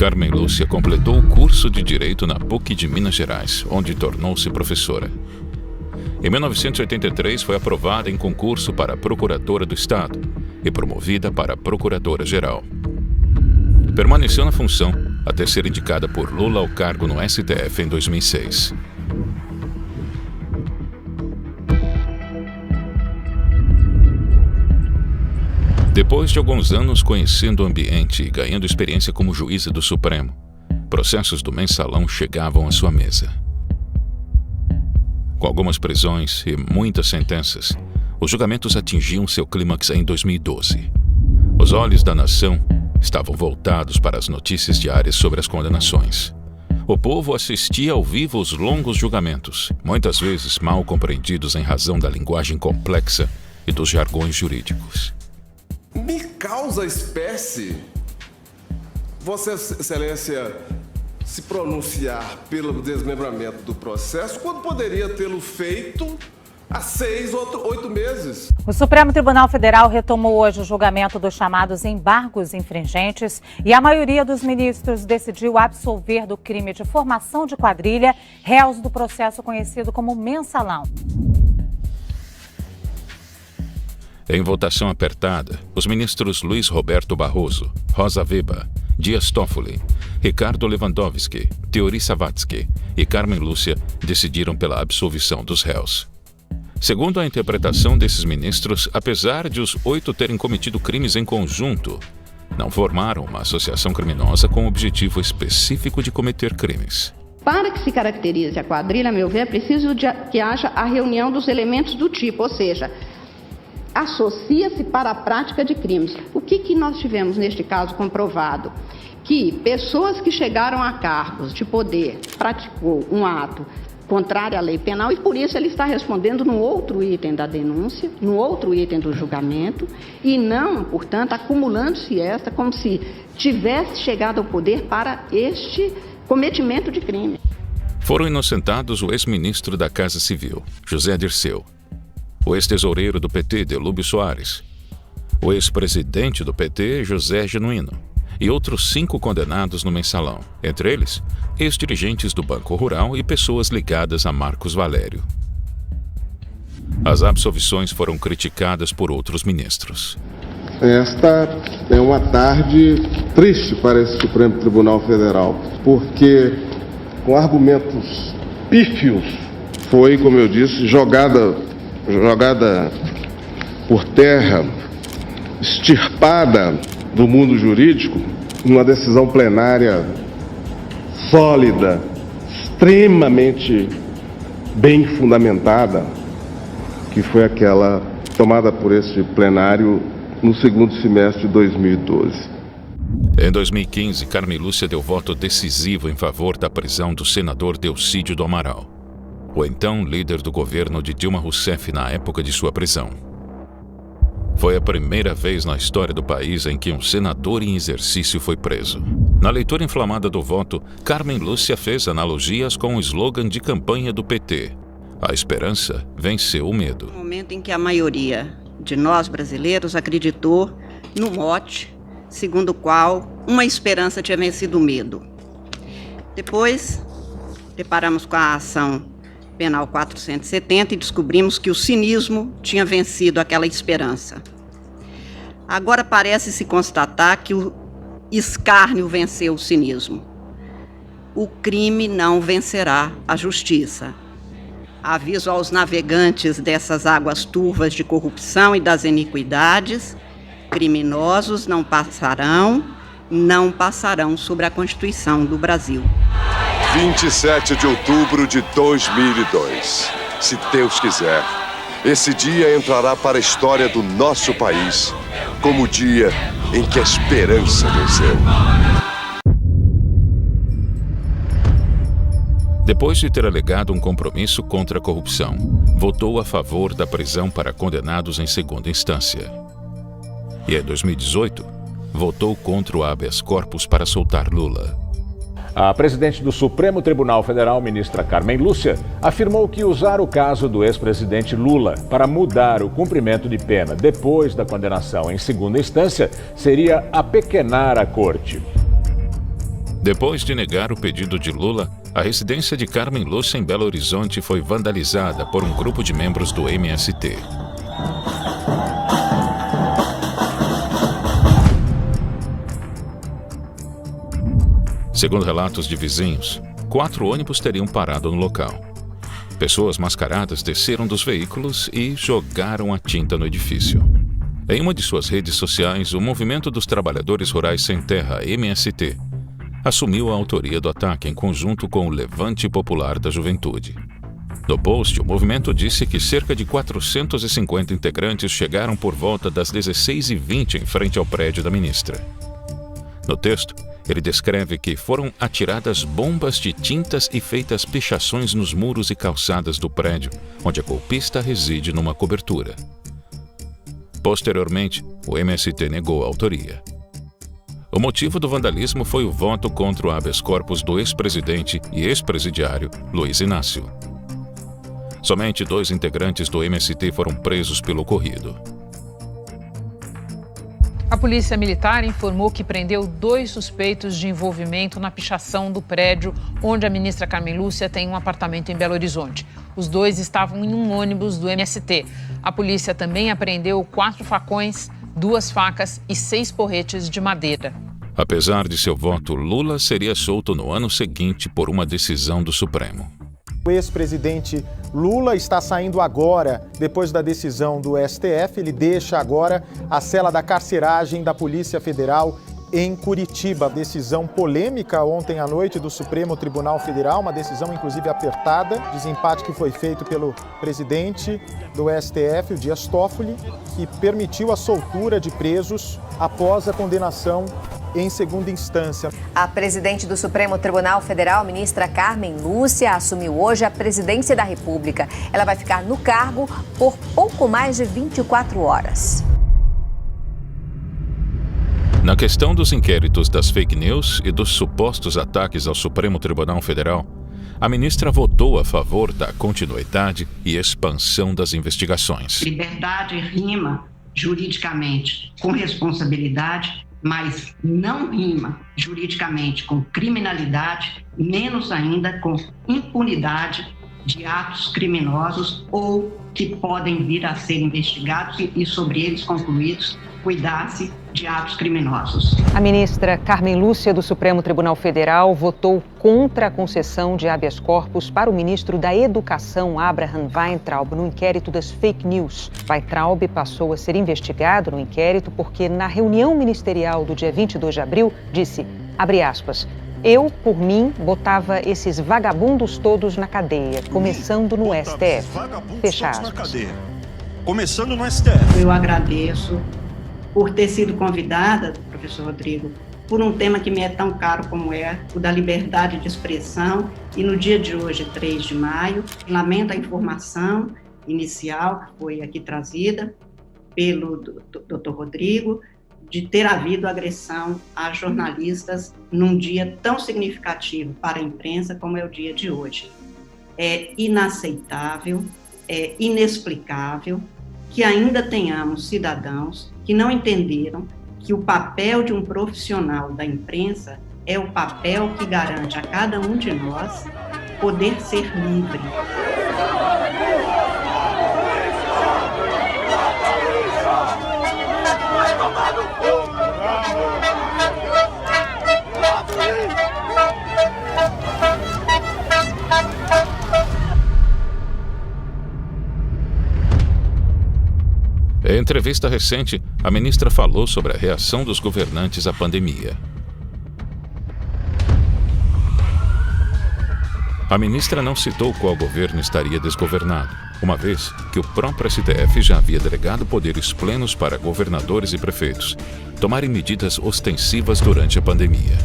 Carmen Lúcia completou o curso de Direito na PUC de Minas Gerais, onde tornou-se professora. Em 1983, foi aprovada em concurso para Procuradora do Estado e promovida para Procuradora-Geral. Permaneceu na função até ser indicada por Lula ao cargo no STF em 2006. Depois de alguns anos conhecendo o ambiente e ganhando experiência como juíza do Supremo, processos do mensalão chegavam à sua mesa. Com algumas prisões e muitas sentenças, os julgamentos atingiam seu clímax em 2012. Os olhos da nação estavam voltados para as notícias diárias sobre as condenações. O povo assistia ao vivo aos longos julgamentos, muitas vezes mal compreendidos em razão da linguagem complexa e dos jargões jurídicos. Me causa espécie, Vossa Excelência, se pronunciar pelo desmembramento do processo quando poderia tê-lo feito há 6 ou 8 meses. O Supremo Tribunal Federal retomou hoje o julgamento dos chamados embargos infringentes e a maioria dos ministros decidiu absolver do crime de formação de quadrilha réus do processo conhecido como mensalão. Em votação apertada, os ministros Luiz Roberto Barroso, Rosa Weber, Dias Toffoli, Ricardo Lewandowski, Teori Savvatsky e Carmen Lúcia decidiram pela absolvição dos réus. Segundo a interpretação desses ministros, apesar de os 8 terem cometido crimes em conjunto, não formaram uma associação criminosa com o objetivo específico de cometer crimes. Para que se caracterize a quadrilha, a meu ver, é preciso que haja a reunião dos elementos do tipo, ou seja, associa-se para a prática de crimes. O que nós tivemos neste caso comprovado? Que pessoas que chegaram a cargos de poder praticou um ato contrário à lei penal e por isso ele está respondendo no outro item da denúncia, no outro item do julgamento e não, portanto, acumulando-se esta como se tivesse chegado ao poder para este cometimento de crime. Foram inocentados o ex-ministro da Casa Civil, José Dirceu, o ex-tesoureiro do PT, Delúbio Soares, o ex-presidente do PT, José Genuíno, e outros 5 condenados no mensalão, entre eles, ex-dirigentes do Banco Rural e pessoas ligadas a Marcos Valério. As absolvições foram criticadas por outros ministros. Esta é uma tarde triste para esse Supremo Tribunal Federal, porque com argumentos pífios foi, como eu disse, jogada por terra, extirpada do mundo jurídico, uma decisão plenária sólida, extremamente bem fundamentada, que foi aquela tomada por esse plenário no segundo semestre de 2012. Em 2015, Carmen Lúcia deu voto decisivo em favor da prisão do senador Delcídio do Amaral, o então líder do governo de Dilma Rousseff na época de sua prisão. Foi a primeira vez na história do país em que um senador em exercício foi preso. Na leitura inflamada do voto, Carmen Lúcia fez analogias com o slogan de campanha do PT. A esperança venceu o medo. No momento em que a maioria de nós brasileiros acreditou no mote, segundo o qual uma esperança tinha vencido o medo. Depois, deparamos com a ação Penal 470 e descobrimos que o cinismo tinha vencido aquela esperança. Agora parece-se constatar que o escárnio venceu o cinismo. O crime não vencerá a justiça. Aviso aos navegantes dessas águas turvas de corrupção e das iniquidades: criminosos não passarão sobre a Constituição do Brasil. 27 de outubro de 2002. Se Deus quiser, esse dia entrará para a história do nosso país como o dia em que a esperança venceu. Depois de ter alegado um compromisso contra a corrupção, votou a favor da prisão para condenados em segunda instância. E em 2018, votou contra o habeas corpus para soltar Lula. A presidente do Supremo Tribunal Federal, ministra Carmen Lúcia, afirmou que usar o caso do ex-presidente Lula para mudar o cumprimento de pena depois da condenação em segunda instância seria apequenar a corte. Depois de negar o pedido de Lula, a residência de Carmen Lúcia em Belo Horizonte foi vandalizada por um grupo de membros do MST. Segundo relatos de vizinhos, 4 ônibus teriam parado no local. Pessoas mascaradas desceram dos veículos e jogaram a tinta no edifício. Em uma de suas redes sociais, o Movimento dos Trabalhadores Rurais Sem Terra, MST, assumiu a autoria do ataque em conjunto com o Levante Popular da Juventude. No post, o movimento disse que cerca de 450 integrantes chegaram por volta das 16h20 em frente ao prédio da ministra. No texto, ele descreve que foram atiradas bombas de tintas e feitas pichações nos muros e calçadas do prédio, onde a golpista reside numa cobertura. Posteriormente, o MST negou a autoria. O motivo do vandalismo foi o voto contra o habeas corpus do ex-presidente e ex-presidiário Luiz Inácio. Somente 2 integrantes do MST foram presos pelo ocorrido. A Polícia Militar informou que prendeu 2 suspeitos de envolvimento na pichação do prédio onde a ministra Carmen Lúcia tem um apartamento em Belo Horizonte. Os 2 estavam em um ônibus do MST. A polícia também apreendeu 4 facões, 2 facas e 6 porretes de madeira. Apesar de seu voto, Lula seria solto no ano seguinte por uma decisão do Supremo. O ex-presidente Lula está saindo agora, depois da decisão do STF. Ele deixa agora a cela da carceragem da Polícia Federal em Curitiba. Decisão polêmica ontem à noite do Supremo Tribunal Federal, uma decisão inclusive apertada, desempate que foi feito pelo presidente do STF, o Dias Toffoli, que permitiu a soltura de presos após a condenação em segunda instância. A presidente do Supremo Tribunal Federal, ministra Carmen Lúcia, assumiu hoje a presidência da República. Ela vai ficar no cargo por pouco mais de 24 horas. Na questão dos inquéritos das fake news e dos supostos ataques ao Supremo Tribunal Federal, a ministra votou a favor da continuidade e expansão das investigações. Liberdade rima juridicamente com responsabilidade, mas não rima juridicamente com criminalidade, menos ainda com impunidade de atos criminosos ou que podem vir a ser investigados e sobre eles concluídos, cuidar-se de atos criminosos. A ministra Carmen Lúcia do Supremo Tribunal Federal votou contra a concessão de habeas corpus para o ministro da Educação, Abraham Weintraub, no inquérito das fake news. Weintraub passou a ser investigado no inquérito porque, na reunião ministerial do dia 22 de abril, disse, abre aspas, eu, por mim, botava esses vagabundos todos na cadeia, começando no STF. Fecha aspas. Começando no STF. Eu agradeço por ter sido convidada, professor Rodrigo, por um tema que me é tão caro como é o da liberdade de expressão. E no dia de hoje, 3 de maio, lamento a informação inicial que foi aqui trazida pelo Dr. Rodrigo, de ter havido agressão a jornalistas num dia tão significativo para a imprensa como é o dia de hoje. É inaceitável, é inexplicável que ainda tenhamos cidadãos que não entenderam que o papel de um profissional da imprensa é o papel que garante a cada um de nós poder ser livre. Em entrevista recente, a ministra falou sobre a reação dos governantes à pandemia. A ministra não citou qual governo estaria desgovernado, uma vez que o próprio STF já havia delegado poderes plenos para governadores e prefeitos tomarem medidas ostensivas durante a pandemia.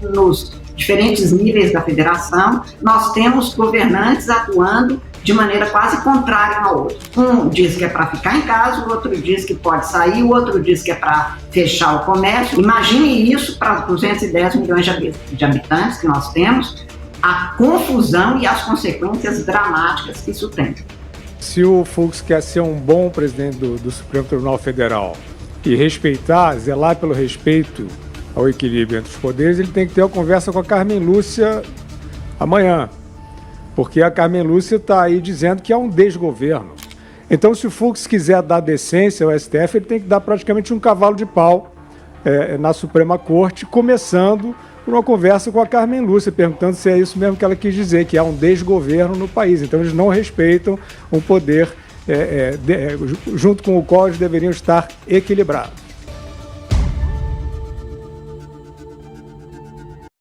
Nos diferentes níveis da federação, nós temos governantes atuando de maneira quase contrária ao outro. Um diz que é para ficar em casa, o outro diz que pode sair, o outro diz que é para fechar o comércio. Imagine isso para 210 milhões de habitantes que nós temos, a confusão e as consequências dramáticas que isso tem. Se o Fux quer ser um bom presidente do Supremo Tribunal Federal e respeitar, zelar pelo respeito ao equilíbrio entre os poderes, ele tem que ter uma conversa com a Carmen Lúcia amanhã, porque a Carmen Lúcia está aí dizendo que há um desgoverno. Então, se o Fux quiser dar decência ao STF, ele tem que dar praticamente um cavalo de pau na Suprema Corte, começando por uma conversa com a Carmen Lúcia, perguntando se é isso mesmo que ela quis dizer, que há um desgoverno no país. Então, eles não respeitam um poder junto com o qual eles deveriam estar equilibrados.